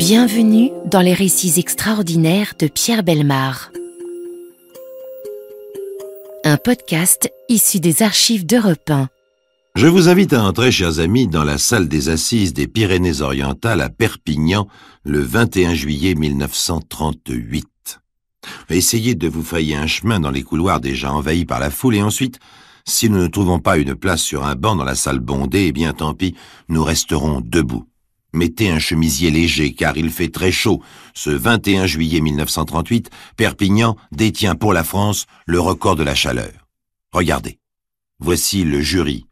Bienvenue dans les récits extraordinaires de Pierre Bellemare. Un podcast issu des archives d'Europe 1. Je vous invite à entrer, chers amis, dans la salle des assises des Pyrénées-Orientales à Perpignan, le 21 juillet 1938. Essayez de vous frayer un chemin dans les couloirs déjà envahis par la foule et ensuite, si nous ne trouvons pas une place sur un banc dans la salle bondée, eh bien tant pis, nous resterons debout. Mettez un chemisier léger car il fait très chaud. Ce 21 juillet 1938, Perpignan détient pour la France le record de la chaleur. Regardez. Voici le jury,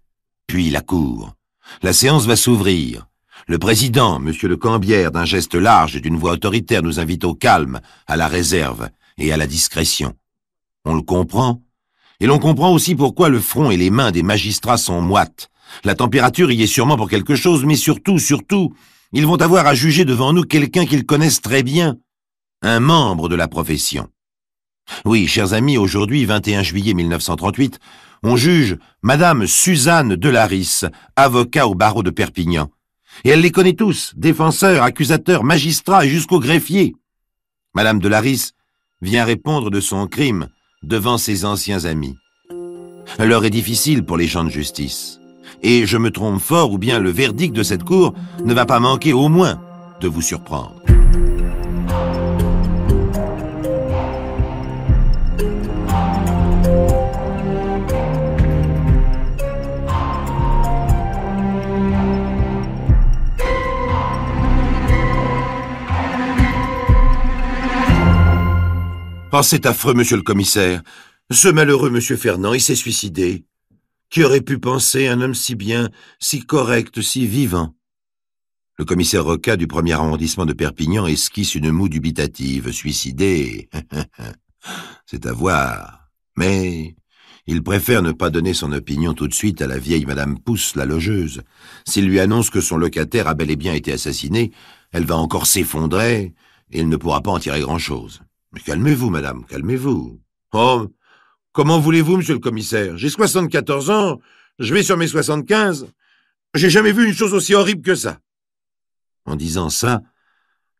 puis la cour. La séance va s'ouvrir. Le président, monsieur Le Cambière, d'un geste large et d'une voix autoritaire, nous invite au calme, à la réserve et à la discrétion. On le comprend. Et l'on comprend aussi pourquoi le front et les mains des magistrats sont moites. La température y est sûrement pour quelque chose, mais surtout, ils vont avoir à juger devant nous quelqu'un qu'ils connaissent très bien, un membre de la profession. Oui, chers amis, aujourd'hui, 21 juillet 1938, on juge Madame Suzanne Delaris, avocat au barreau de Perpignan. Et elle les connaît tous, défenseurs, accusateurs, magistrats et jusqu'au greffier. Madame Delaris vient répondre de son crime devant ses anciens amis. L'heure est difficile pour les gens de justice. Et je me trompe fort ou bien le verdict de cette cour ne va pas manquer au moins de vous surprendre. Oh, c'est affreux, monsieur le commissaire. Ce malheureux monsieur Fernand, il s'est suicidé. Qui aurait pu penser un homme si bien, si correct, si vivant? Le commissaire Roca du premier arrondissement de Perpignan esquisse une moue dubitative. Suicidé, c'est à voir. Mais il préfère ne pas donner son opinion tout de suite à la vieille Madame Pousse, la logeuse. S'il lui annonce que son locataire a bel et bien été assassiné, elle va encore s'effondrer et il ne pourra pas en tirer grand-chose. Mais calmez-vous, madame, calmez-vous. Oh, comment voulez-vous, monsieur le commissaire? J'ai 74 ans, je vais sur mes 75. J'ai jamais vu une chose aussi horrible que ça. En disant ça,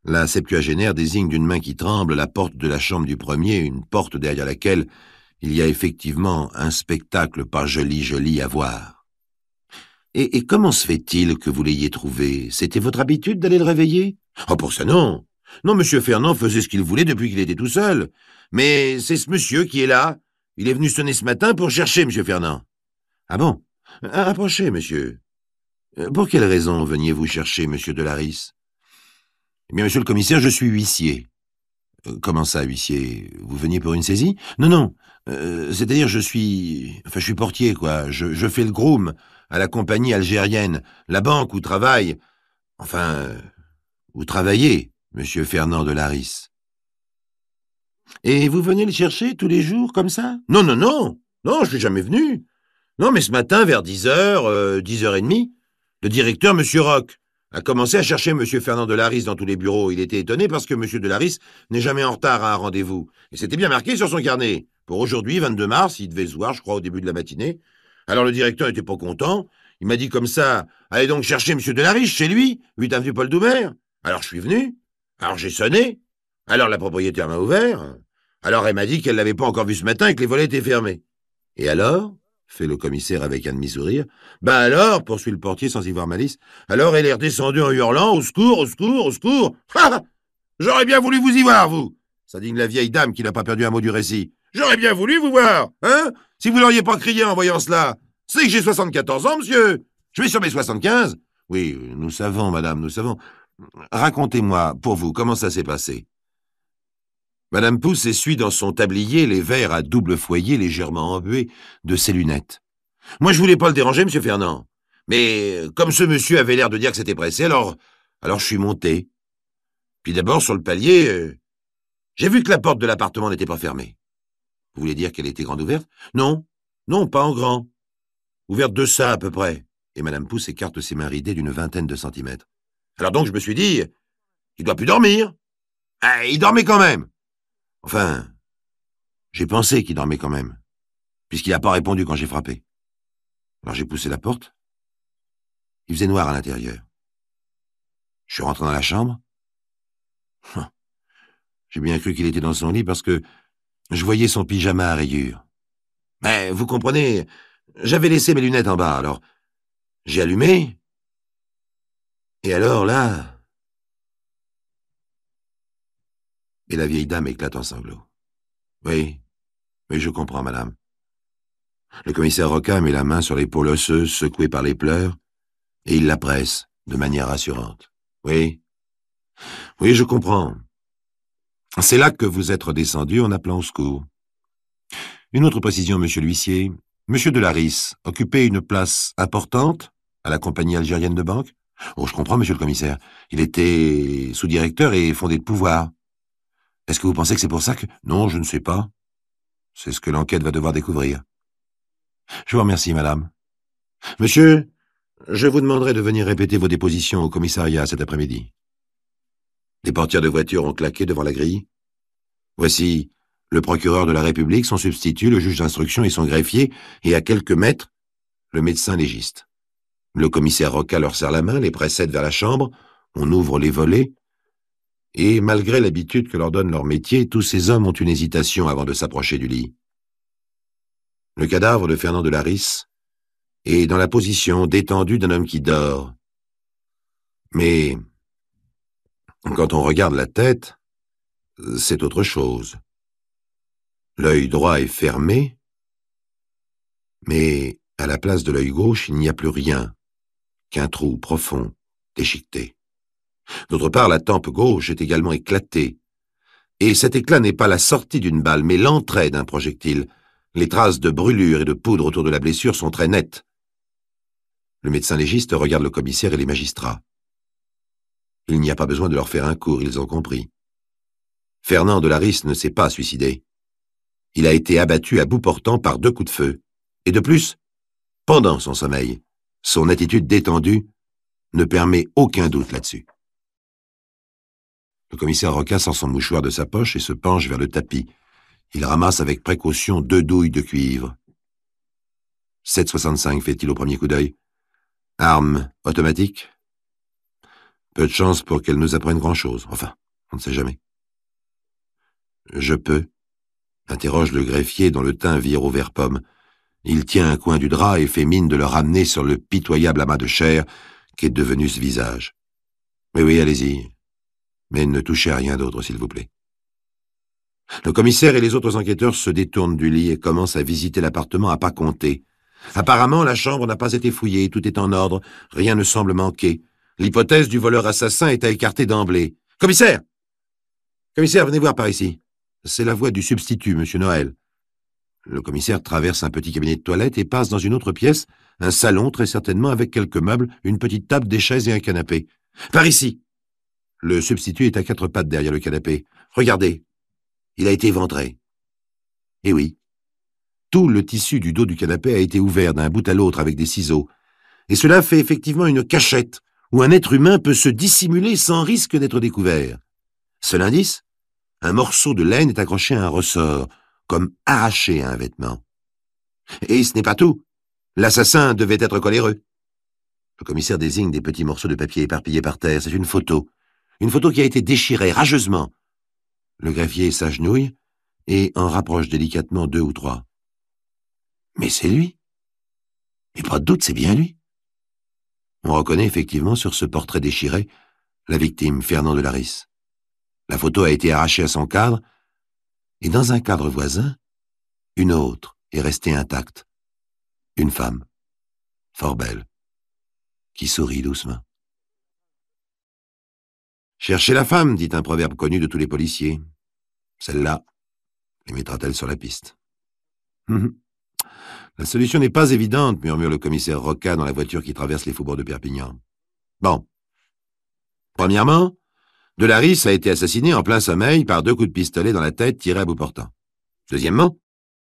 la septuagénaire désigne d'une main qui tremble la porte de la chambre du premier, une porte derrière laquelle il y a effectivement un spectacle pas joli à voir. Et comment se fait-il que vous l'ayez trouvé? C'était votre habitude d'aller le réveiller? Oh, pour ça non. Non, monsieur Fernand faisait ce qu'il voulait depuis qu'il était tout seul. Mais c'est ce monsieur qui est là. Il est venu sonner ce matin pour chercher monsieur Fernand. Ah bon? Approchez, monsieur. Pour quelle raison veniez-vous chercher monsieur Delaris? Eh bien, monsieur le commissaire, je suis huissier. Comment ça, huissier? Vous veniez pour une saisie? Non. C'est-à-dire, je suis portier, quoi. Je fais le groom à la compagnie algérienne, la banque où travaille... où travaillez, monsieur Fernand Delaris. Et vous venez le chercher tous les jours, comme ça? Non, je suis jamais venu. Non, mais ce matin, vers 10h, 10h30, le directeur, monsieur Roch, a commencé à chercher monsieur Fernand Delaris dans tous les bureaux. Il était étonné parce que monsieur Delaris n'est jamais en retard à un rendez-vous. Et c'était bien marqué sur son carnet. Pour aujourd'hui, 22 mars, il devait se voir, je crois, au début de la matinée. Alors le directeur était pas content. Il m'a dit comme ça, allez donc chercher monsieur Delaris chez lui, 8 avenue Paul Doumer. Alors je suis venu. Alors j'ai sonné. Alors la propriétaire m'a ouvert. Alors elle m'a dit qu'elle l'avait pas encore vu ce matin et que les volets étaient fermés. Et alors, fait le commissaire avec un demi-sourire, ben alors, poursuit le portier sans y voir malice, alors elle est redescendue en hurlant, au secours, au secours, au secours. Ah, j'aurais bien voulu vous y voir, vous. S'indigne la vieille dame qui n'a pas perdu un mot du récit. J'aurais bien voulu vous voir, hein? Si vous l'auriez pas crié en voyant cela. C'est que j'ai 74 ans, monsieur. Je vais sur mes 75. Oui, nous savons, madame, nous savons. Racontez-moi, pour vous, comment ça s'est passé? Madame Pousse essuie dans son tablier les verres à double foyer légèrement embués de ses lunettes. Moi, je voulais pas le déranger, monsieur Fernand. Mais comme ce monsieur avait l'air de dire que c'était pressé, alors je suis monté. Puis d'abord, sur le palier, j'ai vu que la porte de l'appartement n'était pas fermée. Vous voulez dire qu'elle était grande ouverte? Non, pas en grand. Ouverte de ça, à peu près. Et Madame Pousse écarte ses mains ridées d'une vingtaine de centimètres. Alors donc, je me suis dit, il doit plus dormir. Ah, il dormait quand même. Enfin, j'ai pensé qu'il dormait quand même, puisqu'il n'a pas répondu quand j'ai frappé. Alors j'ai poussé la porte. Il faisait noir à l'intérieur. Je suis rentré dans la chambre. J'ai bien cru qu'il était dans son lit parce que je voyais son pyjama à rayures. Mais vous comprenez, j'avais laissé mes lunettes en bas, alors j'ai allumé. Et alors là... Et la vieille dame éclate en sanglots. Oui, je comprends, madame. Le commissaire Roca met la main sur l'épaule osseuse secouée par les pleurs, et il la presse de manière rassurante. Oui, je comprends. C'est là que vous êtes redescendu en appelant au secours. Une autre précision, monsieur l'huissier. Monsieur Delaris occupait une place importante à la compagnie algérienne de banque? Oh, je comprends, monsieur le commissaire. Il était sous-directeur et fondé de pouvoir. Est-ce que vous pensez que c'est pour ça que... Non, je ne sais pas. C'est ce que l'enquête va devoir découvrir. Je vous remercie, madame. Monsieur, je vous demanderai de venir répéter vos dépositions au commissariat cet après-midi. Les portières de voiture ont claqué devant la grille. Voici le procureur de la République, son substitut, le juge d'instruction et son greffier, et à quelques mètres, le médecin légiste. Le commissaire Roca leur serre la main, les précède vers la chambre, on ouvre les volets, et malgré l'habitude que leur donne leur métier, tous ces hommes ont une hésitation avant de s'approcher du lit. Le cadavre de Fernand de Laris est dans la position détendue d'un homme qui dort. Mais quand on regarde la tête, c'est autre chose. L'œil droit est fermé, mais à la place de l'œil gauche, il n'y a plus rien qu'un trou profond, déchiqueté. D'autre part, la tempe gauche est également éclatée, et cet éclat n'est pas la sortie d'une balle, mais l'entrée d'un projectile. Les traces de brûlure et de poudre autour de la blessure sont très nettes. Le médecin légiste regarde le commissaire et les magistrats. Il n'y a pas besoin de leur faire un cours, ils ont compris. Fernand de Laris ne s'est pas suicidé. Il a été abattu à bout portant par 2 coups de feu. Et de plus, pendant son sommeil, son attitude détendue ne permet aucun doute là-dessus. Le commissaire Roca sort son mouchoir de sa poche et se penche vers le tapis. Il ramasse avec précaution 2 douilles de cuivre. 7,65 fait-il au premier coup d'œil. Arme automatique? Peu de chance pour qu'elle nous apprenne grand-chose. Enfin, on ne sait jamais. Je peux, interroge le greffier dont le teint vire au vert pomme. Il tient un coin du drap et fait mine de le ramener sur le pitoyable amas de chair qu'est devenu ce visage. Oui, allez-y. Mais ne touchez à rien d'autre, s'il vous plaît. Le commissaire et les autres enquêteurs se détournent du lit et commencent à visiter l'appartement à pas compter. Apparemment, la chambre n'a pas été fouillée, tout est en ordre, rien ne semble manquer. L'hypothèse du voleur-assassin est à écarter d'emblée. Commissaire! Commissaire, venez voir par ici. C'est la voix du substitut, monsieur Noël. Le commissaire traverse un petit cabinet de toilette et passe dans une autre pièce, un salon très certainement avec quelques meubles, une petite table, des chaises et un canapé. Par ici! Le substitut est à 4 pattes derrière le canapé. Regardez, il a été éventré. Eh oui, tout le tissu du dos du canapé a été ouvert d'un bout à l'autre avec des ciseaux. Et cela fait effectivement une cachette où un être humain peut se dissimuler sans risque d'être découvert. Seul indice, un morceau de laine est accroché à un ressort, comme arraché à un vêtement. Et ce n'est pas tout. L'assassin devait être coléreux. Le commissaire désigne des petits morceaux de papier éparpillés par terre. C'est une photo. Une photo qui a été déchirée rageusement. Le greffier s'agenouille et en rapproche délicatement 2 ou 3. Mais c'est lui. Et pas de doute, c'est bien lui. On reconnaît effectivement sur ce portrait déchiré la victime, Fernand de Laris. La photo a été arrachée à son cadre, et dans un cadre voisin, une autre est restée intacte. Une femme, fort belle, qui sourit doucement. Cherchez la femme, dit un proverbe connu de tous les policiers. Celle-là les mettra-t-elle sur la piste? La solution n'est pas évidente, murmure le commissaire Roca dans la voiture qui traverse les faubourgs de Perpignan. Bon. Premièrement, de Laris a été assassiné en plein sommeil par 2 coups de pistolet dans la tête tirés à bout portant. Deuxièmement,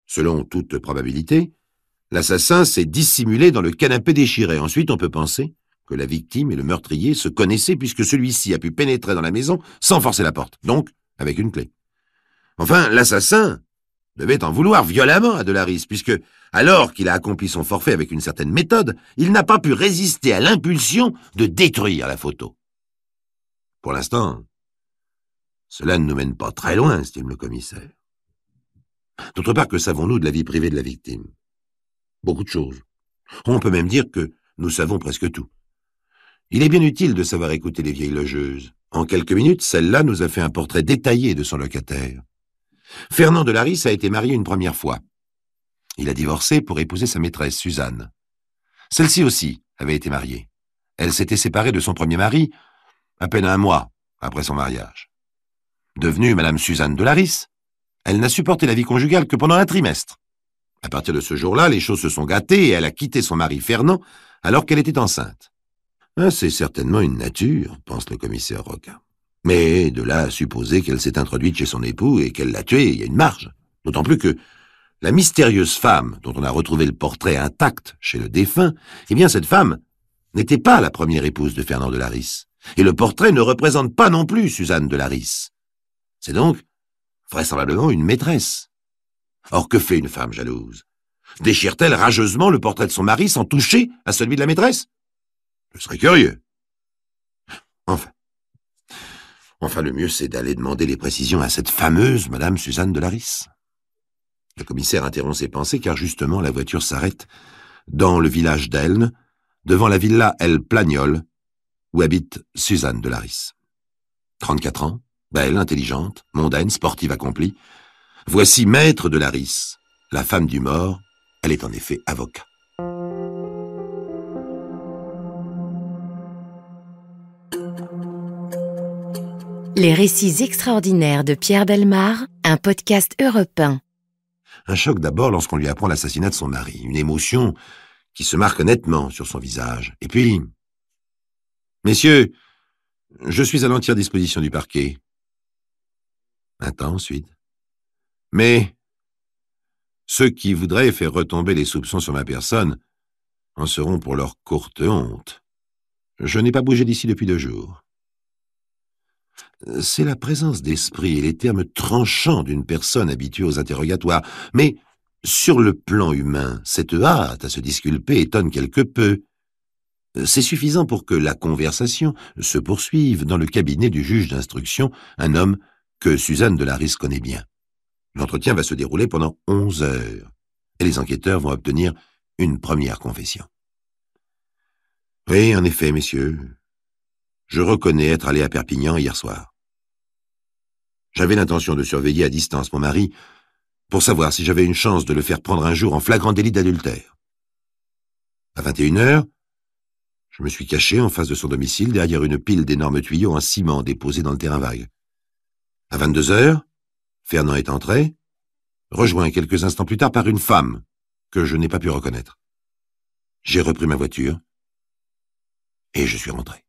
selon toute probabilité, l'assassin s'est dissimulé dans le canapé déchiré. Ensuite, on peut penser que la victime et le meurtrier se connaissaient puisque celui-ci a pu pénétrer dans la maison sans forcer la porte, donc avec une clé. Enfin, l'assassin devait en vouloir violemment à de Laris, puisque, alors qu'il a accompli son forfait avec une certaine méthode, il n'a pas pu résister à l'impulsion de détruire la photo. Pour l'instant, Cela ne nous mène pas très loin, estime le commissaire. D'autre part, que savons-nous de la vie privée de la victime? Beaucoup de choses. On peut même dire que nous savons presque tout. Il est bien utile de savoir écouter les vieilles logeuses. En quelques minutes, celle-là nous a fait un portrait détaillé de son locataire. Fernand de Larisse a été marié une première fois. Il a divorcé pour épouser sa maîtresse, Suzanne. Celle-ci aussi avait été mariée. Elle s'était séparée de son premier mari à peine un mois après son mariage. Devenue Madame Suzanne de Larisse, elle n'a supporté la vie conjugale que pendant un trimestre. À partir de ce jour-là, les choses se sont gâtées et elle a quitté son mari Fernand alors qu'elle était enceinte. Ah, c'est certainement une nature, pense le commissaire Roca. Mais de là à supposer qu'elle s'est introduite chez son époux et qu'elle l'a tué, il y a une marge. D'autant plus que la mystérieuse femme dont on a retrouvé le portrait intact chez le défunt, eh bien cette femme n'était pas la première épouse de Fernand de Larisse. Et le portrait ne représente pas non plus Suzanne de Larisse. C'est donc vraisemblablement une maîtresse. Or, que fait une femme jalouse? Déchire-t-elle rageusement le portrait de son mari sans toucher à celui de la maîtresse? Je serais curieux. Enfin, le mieux, c'est d'aller demander les précisions à cette fameuse Madame Suzanne de Larisse. Le commissaire interrompt ses pensées car justement la voiture s'arrête dans le village d'Elne, devant la villa El Plagnol, où habite Suzanne de Larisse. 34 ans, belle, intelligente, mondaine, sportive accomplie. Voici Maître de Larisse, la femme du mort. Elle est en effet avocat. Les récits extraordinaires de Pierre Bellemare, un podcast Europe 1. Un choc d'abord lorsqu'on lui apprend l'assassinat de son mari, une émotion qui se marque nettement sur son visage. Et puis, « Messieurs, je suis à l'entière disposition du parquet. » Un temps ensuite. « Mais ceux qui voudraient faire retomber les soupçons sur ma personne en seront pour leur courte honte. Je n'ai pas bougé d'ici depuis 2 jours. » C'est la présence d'esprit et les termes tranchants d'une personne habituée aux interrogatoires. Mais, sur le plan humain, cette hâte à se disculper étonne quelque peu. C'est suffisant pour que la conversation se poursuive dans le cabinet du juge d'instruction, un homme que Suzanne de Larisse connaît bien. L'entretien va se dérouler pendant 11 heures, et les enquêteurs vont obtenir une première confession. Oui, en effet, messieurs, je reconnais être allé à Perpignan hier soir. J'avais l'intention de surveiller à distance mon mari pour savoir si j'avais une chance de le faire prendre un jour en flagrant délit d'adultère. À 21 heures, je me suis caché en face de son domicile derrière une pile d'énormes tuyaux en ciment déposés dans le terrain vague. À 22 heures, Fernand est entré, rejoint quelques instants plus tard par une femme que je n'ai pas pu reconnaître. J'ai repris ma voiture et je suis rentré.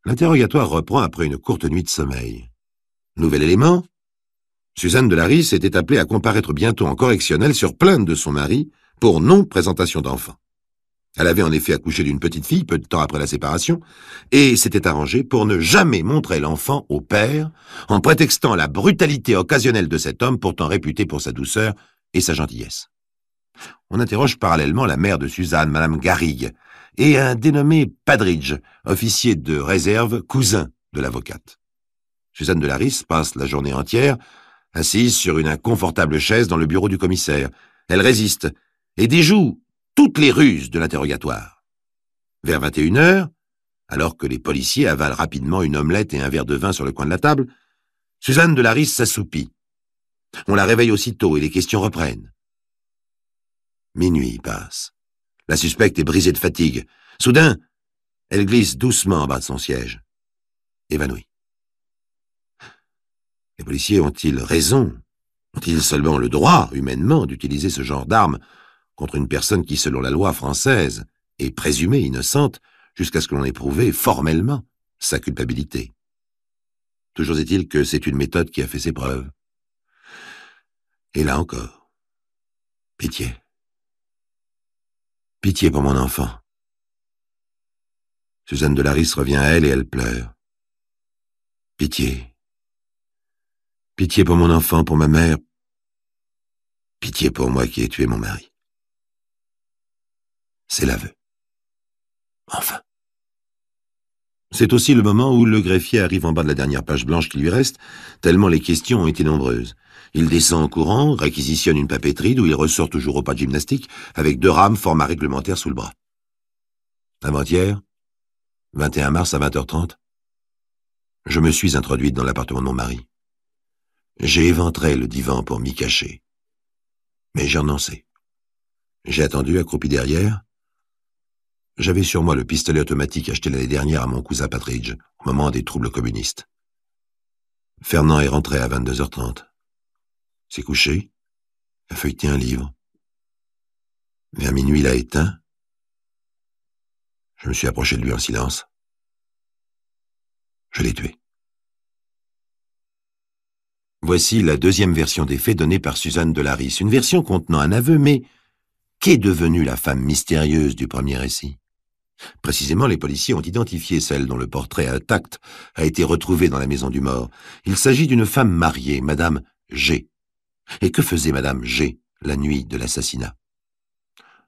L'interrogatoire reprend après une courte nuit de sommeil. Nouvel élément, Suzanne de Larisse était appelée à comparaître bientôt en correctionnel sur plainte de son mari pour non-présentation d'enfant. Elle avait en effet accouché d'une petite fille peu de temps après la séparation et s'était arrangée pour ne jamais montrer l'enfant au père en prétextant la brutalité occasionnelle de cet homme pourtant réputé pour sa douceur et sa gentillesse. On interroge parallèlement la mère de Suzanne, Madame Garrigue, et un dénommé Padridge, officier de réserve, cousin de l'avocate. Suzanne de Larisse passe la journée entière assise sur une inconfortable chaise dans le bureau du commissaire. Elle résiste et déjoue toutes les ruses de l'interrogatoire. Vers 21 heures, alors que les policiers avalent rapidement une omelette et un verre de vin sur le coin de la table, Suzanne de Larisse s'assoupit. On la réveille aussitôt et les questions reprennent. Minuit passe. La suspecte est brisée de fatigue. Soudain, elle glisse doucement en bas de son siège, évanouie. Les policiers ont-ils raison? Ont-ils seulement le droit, humainement, d'utiliser ce genre d'arme contre une personne qui, selon la loi française, est présumée innocente jusqu'à ce que l'on ait prouvé formellement sa culpabilité? Toujours est-il que c'est une méthode qui a fait ses preuves. Et là encore, pitié. Pitié pour mon enfant. Suzanne de Larisse revient à elle et elle pleure. Pitié. Pitié pour mon enfant, pour ma mère. Pitié pour moi qui ai tué mon mari. C'est l'aveu. Enfin. C'est aussi le moment où le greffier arrive en bas de la dernière page blanche qui lui reste, tellement les questions ont été nombreuses. Il descend en courant, réquisitionne une papeterie d'où il ressort toujours au pas de gymnastique, avec 2 rames format réglementaire sous le bras. Avant-hier, 21 mars à 20h30, je me suis introduite dans l'appartement de mon mari. J'ai éventré le divan pour m'y cacher. Mais j'ai renoncé. J'ai attendu, accroupi derrière. J'avais sur moi le pistolet automatique acheté l'année dernière à mon cousin Patridge, au moment des troubles communistes. Fernand est rentré à 22h30. S'est couché, a feuilleté un livre. Vers minuit, il a éteint. Je me suis approché de lui en silence. Je l'ai tué. Voici la 2e version des faits donnée par Suzanne de Laris, une version contenant un aveu, mais qu'est devenue la femme mystérieuse du premier récit? Précisément, les policiers ont identifié celle dont le portrait intact a été retrouvé dans la maison du mort. Il s'agit d'une femme mariée, Madame G. Et que faisait Madame G la nuit de l'assassinat?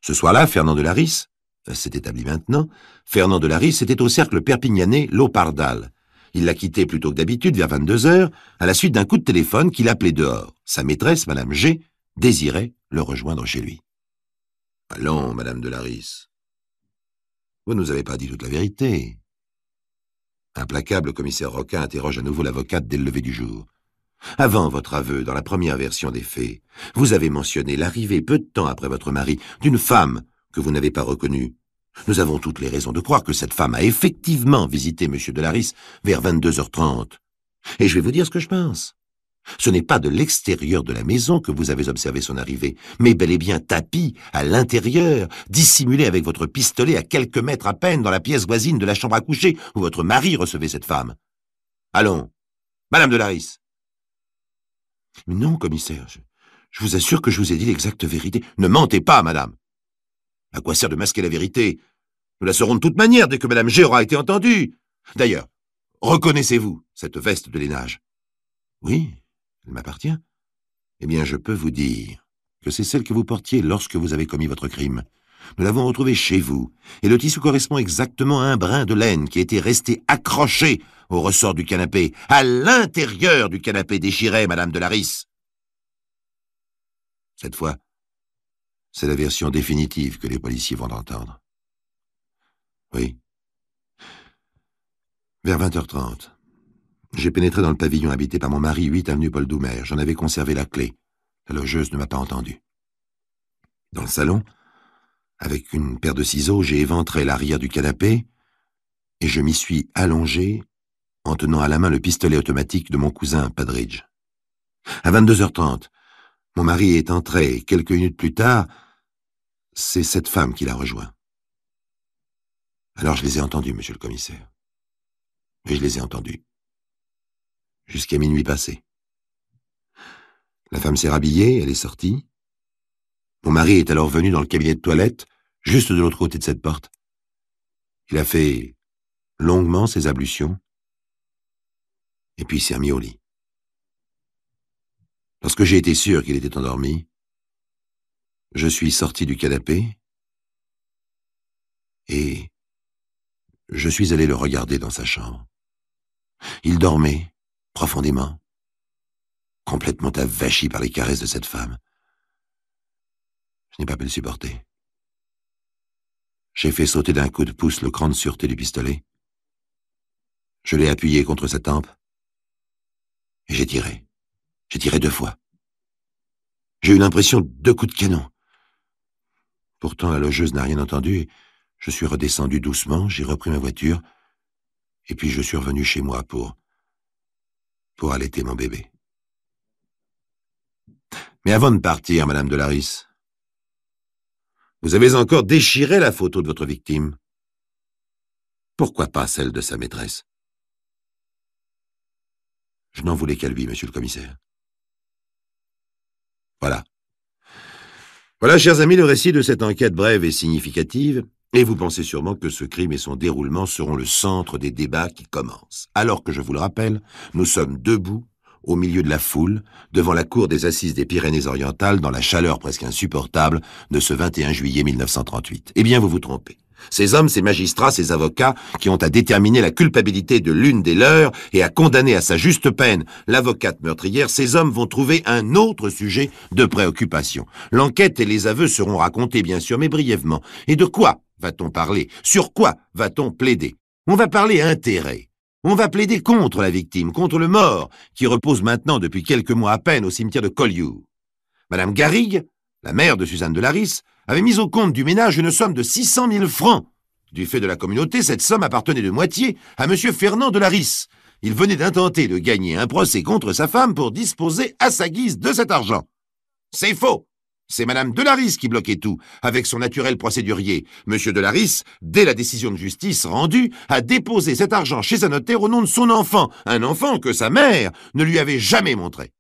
Ce soir-là, Fernand de Laris, c'est établi maintenant, Fernand de Laris était au cercle perpignanais L'Eau-Pardal. Il l'a quitté plus tôt que d'habitude, vers 22h, à la suite d'un coup de téléphone qu'il appelait dehors. Sa maîtresse, Madame G, désirait le rejoindre chez lui. « Allons, Madame de Laris. Vous ne nous avez pas dit toute la vérité. » Implacable, le commissaire Roquin interroge à nouveau l'avocate dès le lever du jour. Avant votre aveu, dans la première version des faits, vous avez mentionné l'arrivée, peu de temps après votre mari, d'une femme que vous n'avez pas reconnue. Nous avons toutes les raisons de croire que cette femme a effectivement visité M. de Laris vers 22h30. Et je vais vous dire ce que je pense. Ce n'est pas de l'extérieur de la maison que vous avez observé son arrivée, mais bel et bien tapis à l'intérieur, dissimulé avec votre pistolet à quelques mètres à peine dans la pièce voisine de la chambre à coucher où votre mari recevait cette femme. Allons, Madame de Laris. Mais non, commissaire, je vous assure que je vous ai dit l'exacte vérité. Ne mentez pas, madame. À quoi sert de masquer la vérité? Nous la saurons de toute manière dès que Madame G aura été entendue. D'ailleurs, reconnaissez-vous cette veste de lainage? Oui, elle m'appartient. Eh bien, je peux vous dire que c'est celle que vous portiez lorsque vous avez commis votre crime. Nous l'avons retrouvée chez vous, et le tissu correspond exactement à un brin de laine qui était resté accroché au ressort du canapé, à l'intérieur du canapé déchiré, Madame de Laris. Cette fois, c'est la version définitive que les policiers vont entendre. Oui. Vers 20h30, j'ai pénétré dans le pavillon habité par mon mari, 8 avenue Paul Doumer. J'en avais conservé la clé. La logeuse ne m'a pas entendu. Dans le salon, avec une paire de ciseaux, j'ai éventré l'arrière du canapé et je m'y suis allongé en tenant à la main le pistolet automatique de mon cousin Patridge. À 22h30, mon mari est entré et quelques minutes plus tard, c'est cette femme qui l'a rejoint. Alors je les ai entendus, monsieur le commissaire. Et je les ai entendus. Jusqu'à minuit passé. La femme s'est rhabillée, elle est sortie. Mon mari est alors venu dans le cabinet de toilette, juste de l'autre côté de cette porte. Il a fait longuement ses ablutions, et puis il s'est remis au lit. Lorsque j'ai été sûr qu'il était endormi, je suis sorti du canapé, et je suis allé le regarder dans sa chambre. Il dormait, profondément, complètement avachi par les caresses de cette femme. Je n'ai pas pu le supporter. J'ai fait sauter d'un coup de pouce le cran de sûreté du pistolet. Je l'ai appuyé contre sa tempe, et j'ai tiré. J'ai tiré 2 fois. J'ai eu l'impression de 2 coups de canon. Pourtant, la logeuse n'a rien entendu, et je suis redescendu doucement, j'ai repris ma voiture, et puis je suis revenu chez moi pour allaiter mon bébé. Mais avant de partir, Madame de Laris, vous avez encore déchiré la photo de votre victime. Pourquoi pas celle de sa maîtresse? Je n'en voulais qu'à lui, monsieur le commissaire. Voilà. Voilà, chers amis, le récit de cette enquête brève et significative, et vous pensez sûrement que ce crime et son déroulement seront le centre des débats qui commencent. Alors que, je vous le rappelle, nous sommes debout, au milieu de la foule, devant la cour des assises des Pyrénées-Orientales, dans la chaleur presque insupportable de ce 21 juillet 1938. Eh bien, vous vous trompez. Ces hommes, ces magistrats, ces avocats, qui ont à déterminer la culpabilité de l'une des leurs et à condamner à sa juste peine l'avocate meurtrière, ces hommes vont trouver un autre sujet de préoccupation. L'enquête et les aveux seront racontés, bien sûr, mais brièvement. Et de quoi va-t-on parler? Sur quoi va-t-on plaider? On va parler intérêt. On va plaider contre la victime, contre le mort, qui repose maintenant depuis quelques mois à peine au cimetière de Collioure. Madame Garrigue, la mère de Suzanne de Laris, avait mis au compte du ménage une somme de 600 000 francs. Du fait de la communauté, cette somme appartenait de moitié à M. Fernand de Laris. Il venait d'intenter de gagner un procès contre sa femme pour disposer à sa guise de cet argent. C'est faux. C'est Madame de Laris qui bloquait tout, avec son naturel procédurier. Monsieur de Laris, dès la décision de justice rendue, a déposé cet argent chez un notaire au nom de son enfant, un enfant que sa mère ne lui avait jamais montré.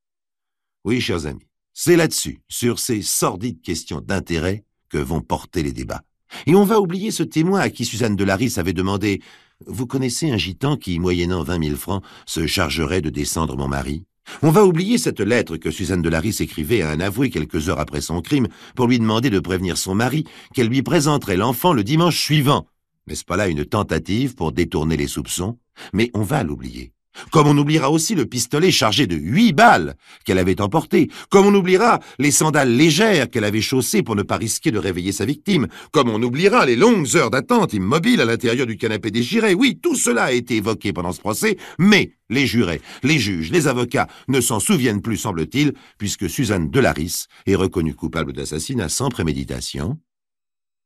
Oui, chers amis, c'est là-dessus, sur ces sordides questions d'intérêt, que vont porter les débats. Et on va oublier ce témoin à qui Suzanne de Laris avait demandé « Vous connaissez un gitan qui, moyennant 20 000 francs, se chargerait de descendre mon mari ?» On va oublier cette lettre que Suzanne de Laris écrivait à un avoué quelques heures après son crime pour lui demander de prévenir son mari qu'elle lui présenterait l'enfant le dimanche suivant. N'est-ce pas là une tentative pour détourner les soupçons? Mais on va l'oublier. Comme on oubliera aussi le pistolet chargé de 8 balles qu'elle avait emporté, comme on oubliera les sandales légères qu'elle avait chaussées pour ne pas risquer de réveiller sa victime, comme on oubliera les longues heures d'attente immobile à l'intérieur du canapé déchiré. Oui, tout cela a été évoqué pendant ce procès, mais les jurés, les juges, les avocats ne s'en souviennent plus, semble-t-il, puisque Suzanne de Laris est reconnue coupable d'assassinat sans préméditation,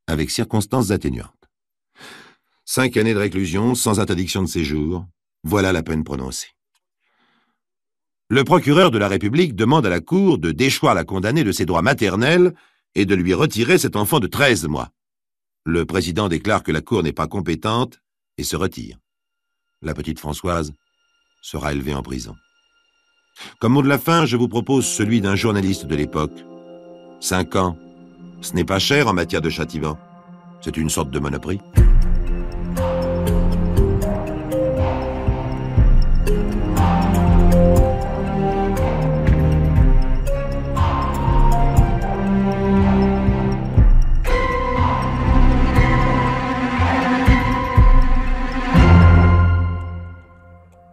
avec circonstances atténuantes. 5 années de réclusion sans interdiction de séjour. Voilà la peine prononcée. Le procureur de la République demande à la Cour de déchoir la condamnée de ses droits maternels et de lui retirer cet enfant de 13 mois. Le président déclare que la Cour n'est pas compétente et se retire. La petite Françoise sera élevée en prison. Comme mot de la fin, je vous propose celui d'un journaliste de l'époque. 5 ans, ce n'est pas cher en matière de châtiment. C'est une sorte de monoprix.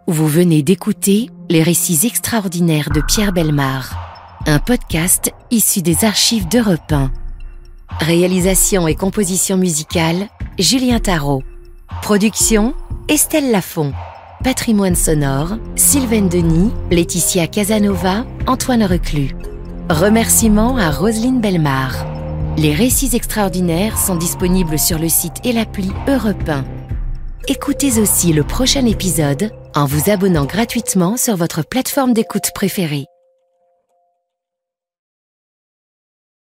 Vous venez d'écouter Les récits extraordinaires de Pierre Bellemare, un podcast issu des archives d'Europe 1. Réalisation et composition musicale, Julien Tarot. Production, Estelle Lafont. Patrimoine sonore, Sylvaine Denis, Laetitia Casanova, Antoine Reclus. Remerciements à Roselyne Bellemare. Les récits extraordinaires sont disponibles sur le site et l'appli Europe 1. Écoutez aussi le prochain épisode en vous abonnant gratuitement sur votre plateforme d'écoute préférée.